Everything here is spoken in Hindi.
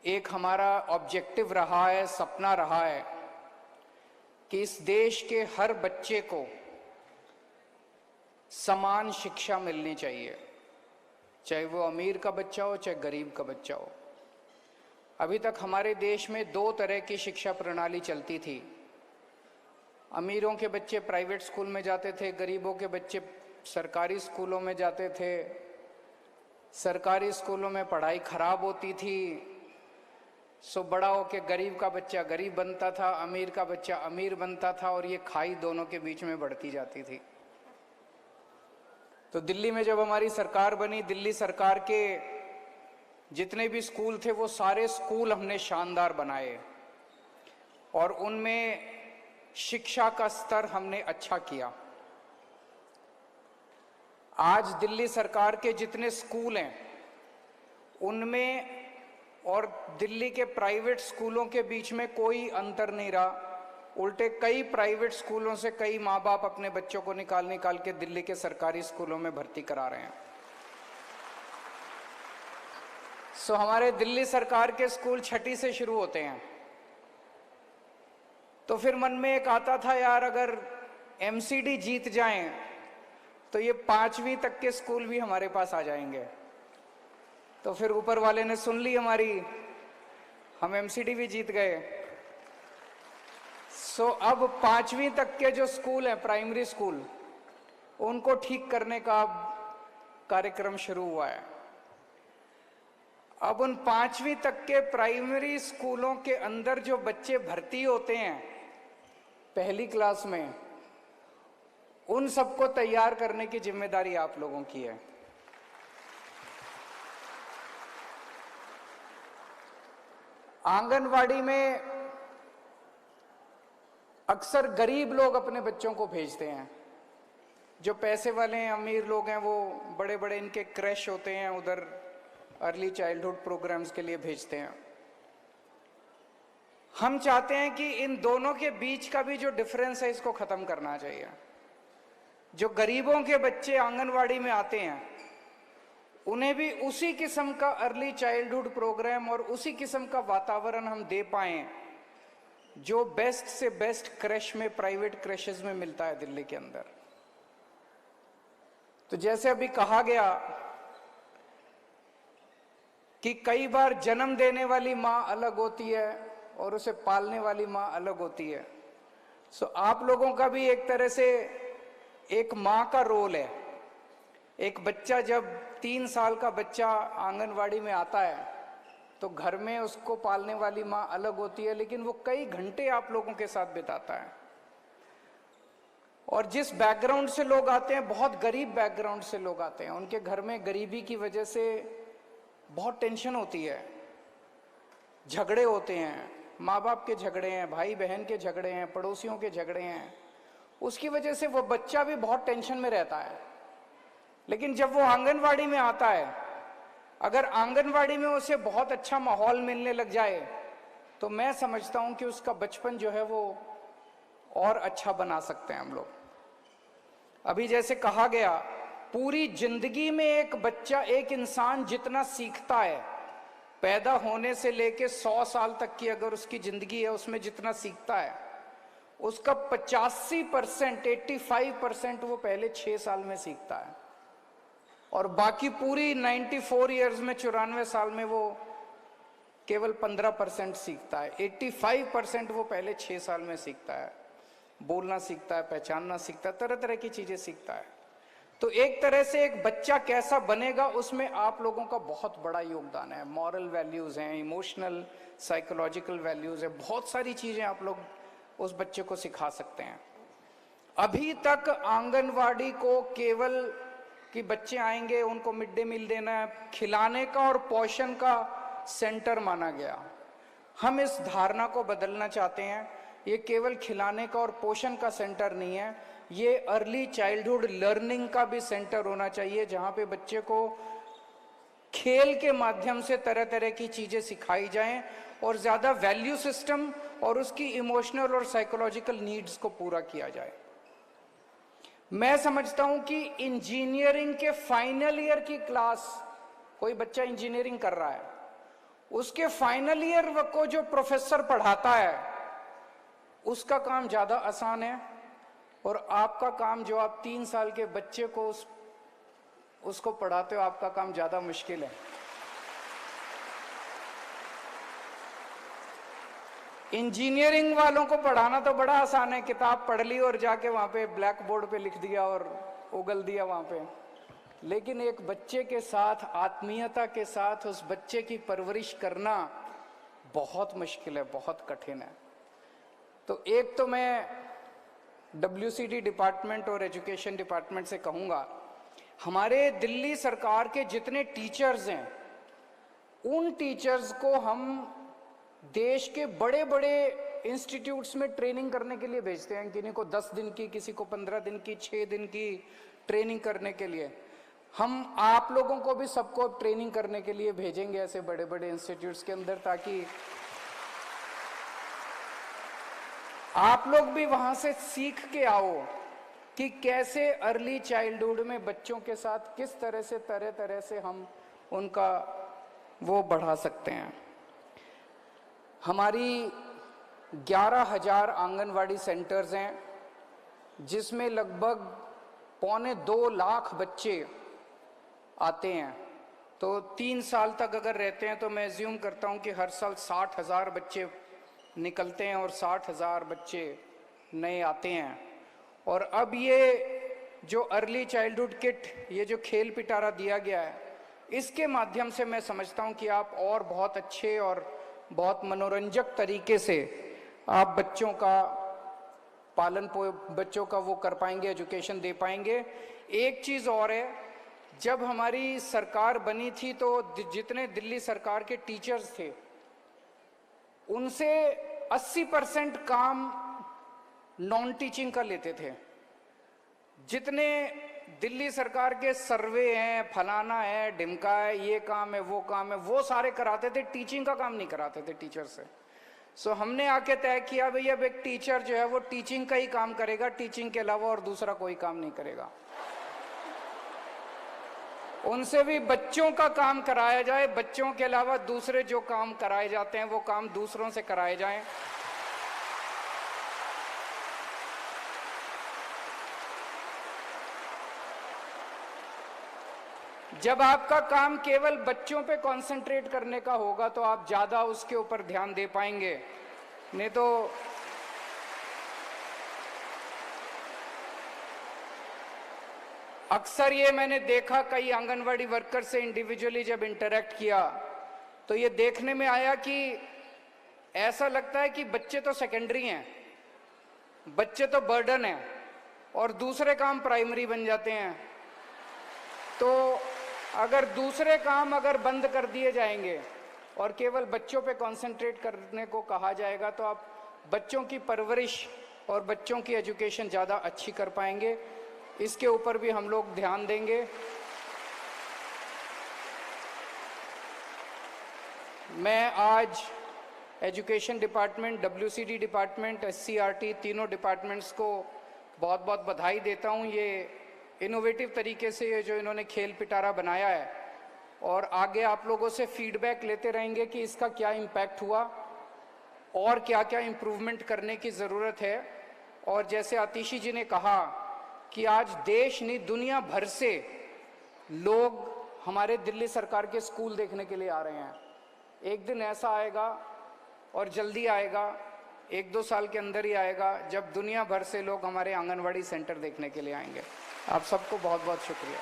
एक हमारा ऑब्जेक्टिव रहा है, सपना रहा है कि इस देश के हर बच्चे को समान शिक्षा मिलनी चाहिए, चाहे वो अमीर का बच्चा हो चाहे गरीब का बच्चा हो। अभी तक हमारे देश में दो तरह की शिक्षा प्रणाली चलती थी। अमीरों के बच्चे प्राइवेट स्कूल में जाते थे, गरीबों के बच्चे सरकारी स्कूलों में जाते थे। सरकारी स्कूलों में पढ़ाई खराब होती थी, सो बड़ा होकर गरीब का बच्चा गरीब बनता था, अमीर का बच्चा अमीर बनता था, और ये खाई दोनों के बीच में बढ़ती जाती थी। तो दिल्ली में जब हमारी सरकार बनी, दिल्ली सरकार के जितने भी स्कूल थे वो सारे स्कूल हमने शानदार बनाए और उनमें शिक्षा का स्तर हमने अच्छा किया। आज दिल्ली सरकार के जितने स्कूल हैं उनमें और दिल्ली के प्राइवेट स्कूलों के बीच में कोई अंतर नहीं रहा। उल्टे कई प्राइवेट स्कूलों से कई माँ बाप अपने बच्चों को निकाल के दिल्ली के सरकारी स्कूलों में भर्ती करा रहे हैं। सो हमारे दिल्ली सरकार के स्कूल छठी से शुरू होते हैं। तो फिर मन में एक आता था, यार अगर एमसीडी जीत जाएं तो ये 5वीं तक के स्कूल भी हमारे पास आ जाएंगे। तो फिर ऊपर वाले ने सुन ली हमारी, हम एमसीडी भी जीत गए। सो अब 5वीं तक के जो स्कूल हैं, प्राइमरी स्कूल, उनको ठीक करने का कार्यक्रम शुरू हुआ है। अब उन 5वीं तक के प्राइमरी स्कूलों के अंदर जो बच्चे भर्ती होते हैं पहली क्लास में, उन सबको तैयार करने की जिम्मेदारी आप लोगों की है। आंगनवाड़ी में अक्सर गरीब लोग अपने बच्चों को भेजते हैं। जो पैसे वाले हैं, अमीर लोग हैं, वो बड़े बड़े इनके क्रैश होते हैं, उधर अर्ली चाइल्डहुड प्रोग्राम्स के लिए भेजते हैं। हम चाहते हैं कि इन दोनों के बीच का भी जो डिफरेंस है इसको खत्म करना चाहिए। जो गरीबों के बच्चे आंगनवाड़ी में आते हैं उन्हें भी उसी किस्म का अर्ली चाइल्डहुड प्रोग्राम और उसी किस्म का वातावरण हम दे पाएं जो बेस्ट से बेस्ट क्रैश में, प्राइवेट क्रैशेस में मिलता है दिल्ली के अंदर। तो जैसे अभी कहा गया कि कई बार जन्म देने वाली मां अलग होती है और उसे पालने वाली मां अलग होती है। सो आप लोगों का भी एक तरह से एक मां का रोल है। एक बच्चा जब 3 साल का बच्चा आंगनवाड़ी में आता है तो घर में उसको पालने वाली मां अलग होती है, लेकिन वो कई घंटे आप लोगों के साथ बिताता है। और जिस बैकग्राउंड से लोग आते हैं, बहुत गरीब बैकग्राउंड से लोग आते हैं, उनके घर में गरीबी की वजह से बहुत टेंशन होती है, झगड़े होते हैं, माँ बाप के झगड़े हैं, भाई बहन के झगड़े हैं, पड़ोसियों के झगड़े हैं। उसकी वजह से वो बच्चा भी बहुत टेंशन में रहता है। लेकिन जब वो आंगनवाड़ी में आता है, अगर आंगनवाड़ी में उसे बहुत अच्छा माहौल मिलने लग जाए तो मैं समझता हूं कि उसका बचपन जो है वो और अच्छा बना सकते हैं हम लोग। अभी जैसे कहा गया, पूरी जिंदगी में एक बच्चा, एक इंसान जितना सीखता है, पैदा होने से लेके 100 साल तक की अगर उसकी जिंदगी है, उसमें जितना सीखता है उसका 85%, 85% वो पहले 6 साल में सीखता है, और बाकी पूरी 94 ईयर्स में, 94 साल में वो केवल 15% सीखता है। 85% वो पहले 6 साल में सीखता है। बोलना सीखता है, पहचानना सीखता है, तरह तरह की चीजें सीखता है। तो एक तरह से एक बच्चा कैसा बनेगा उसमें आप लोगों का बहुत बड़ा योगदान है। मॉरल वैल्यूज हैं, इमोशनल साइकोलॉजिकल वैल्यूज है, बहुत सारी चीजें आप लोग उस बच्चे को सिखा सकते हैं। अभी तक आंगनवाड़ी को केवल कि बच्चे आएंगे, उनको मिड डे मील देना है, खिलाने का और पोषण का सेंटर माना गया। हम इस धारणा को बदलना चाहते हैं। ये केवल खिलाने का और पोषण का सेंटर नहीं है, ये अर्ली चाइल्डहुड लर्निंग का भी सेंटर होना चाहिए, जहां पे बच्चे को खेल के माध्यम से तरह तरह की चीजें सिखाई जाएं और ज्यादा वैल्यू सिस्टम और उसकी इमोशनल और साइकोलॉजिकल नीड्स को पूरा किया जाए। मैं समझता हूं कि इंजीनियरिंग के फाइनल ईयर की क्लास, कोई बच्चा इंजीनियरिंग कर रहा है, उसके फाइनल ईयर को जो प्रोफेसर पढ़ाता है उसका काम ज्यादा आसान है, और आपका काम जो आप 3 साल के बच्चे को उसको पढ़ाते हो, आपका काम ज्यादा मुश्किल है। इंजीनियरिंग वालों को पढ़ाना तो बड़ा आसान है, किताब पढ़ ली और जाके वहां पे ब्लैक बोर्ड पे लिख दिया और उगल दिया वहां पे। लेकिन एक बच्चे के साथ आत्मीयता के साथ उस बच्चे की परवरिश करना बहुत मुश्किल है, बहुत कठिन है। तो एक तो मैं WCD डिपार्टमेंट और एजुकेशन डिपार्टमेंट से कहूंगा, हमारे दिल्ली सरकार के जितने टीचर्स हैं उन टीचर्स को हम देश के बड़े बड़े इंस्टीट्यूट्स में ट्रेनिंग करने के लिए भेजते हैं। किसी को 10 दिन की, किसी को 15 दिन की, 6 दिन की ट्रेनिंग करने के लिए। हम आप लोगों को भी सबको ट्रेनिंग करने के लिए भेजेंगे ऐसे बड़े बड़े इंस्टीट्यूट्स के अंदर, ताकि आप लोग भी वहां से सीख के आओ कि कैसे अर्ली चाइल्डहुड में बच्चों के साथ किस तरह से हम उनका वो बढ़ा सकते हैं। हमारी 11,000 आंगनवाड़ी सेंटर्स हैं, जिसमें लगभग 2.25 लाख बच्चे आते हैं। तो 3 साल तक अगर रहते हैं तो मैं एज्यूम करता हूं कि हर साल 60,000 बच्चे निकलते हैं और 60,000 बच्चे नए आते हैं। और अब ये जो अर्ली चाइल्डहुड किट, ये जो खेल पिटारा दिया गया है, इसके माध्यम से मैं समझता हूं कि आप और बहुत अच्छे और बहुत मनोरंजक तरीके से आप बच्चों का बच्चों का वो कर पाएंगे, एजुकेशन दे पाएंगे। एक चीज और है, जब हमारी सरकार बनी थी तो जितने दिल्ली सरकार के टीचर्स थे उनसे 80% काम नॉन टीचिंग का लेते थे। जितने दिल्ली सरकार के सर्वे हैं, फलाना है, ढिमका है, ये काम है, वो काम है, वो सारे कराते थे, टीचिंग का काम नहीं कराते थे टीचर से। सो हमने आके तय किया भैया अब एक टीचर जो है वो टीचिंग का ही काम करेगा, टीचिंग के अलावा और दूसरा कोई काम नहीं करेगा। उनसे भी बच्चों का काम कराया जाए, बच्चों के अलावा दूसरे जो काम कराए जाते हैं वो काम दूसरों से कराए जाएं। जब आपका काम केवल बच्चों पे कंसंट्रेट करने का होगा तो आप ज्यादा उसके ऊपर ध्यान दे पाएंगे, नहीं तो अक्सर ये मैंने देखा, कई आंगनवाड़ी वर्कर से इंडिविजुअली जब इंटरेक्ट किया तो ये देखने में आया कि ऐसा लगता है कि बच्चे तो सेकेंडरी हैं, बच्चे तो बर्डन हैं और दूसरे काम प्राइमरी बन जाते हैं। तो अगर दूसरे काम अगर बंद कर दिए जाएंगे और केवल बच्चों पे कंसंट्रेट करने को कहा जाएगा तो आप बच्चों की परवरिश और बच्चों की एजुकेशन ज़्यादा अच्छी कर पाएंगे। इसके ऊपर भी हम लोग ध्यान देंगे। मैं आज education department, WCD department, SCRT तीनों डिपार्टमेंट्स को बहुत बहुत बधाई देता हूँ। ये इनोवेटिव तरीके से ये जो इन्होंने खेल पिटारा बनाया है, और आगे आप लोगों से फीडबैक लेते रहेंगे कि इसका क्या इम्पैक्ट हुआ और क्या क्या इम्प्रूवमेंट करने की ज़रूरत है। और जैसे आतिशी जी ने कहा कि आज देश नहीं दुनिया भर से लोग हमारे दिल्ली सरकार के स्कूल देखने के लिए आ रहे हैं। एक दिन ऐसा आएगा और जल्दी आएगा, 1-2 साल के अंदर ही आएगा, जब दुनिया भर से लोग हमारे आंगनवाड़ी सेंटर देखने के लिए आएंगे। आप सबको बहुत बहुत शुक्रिया।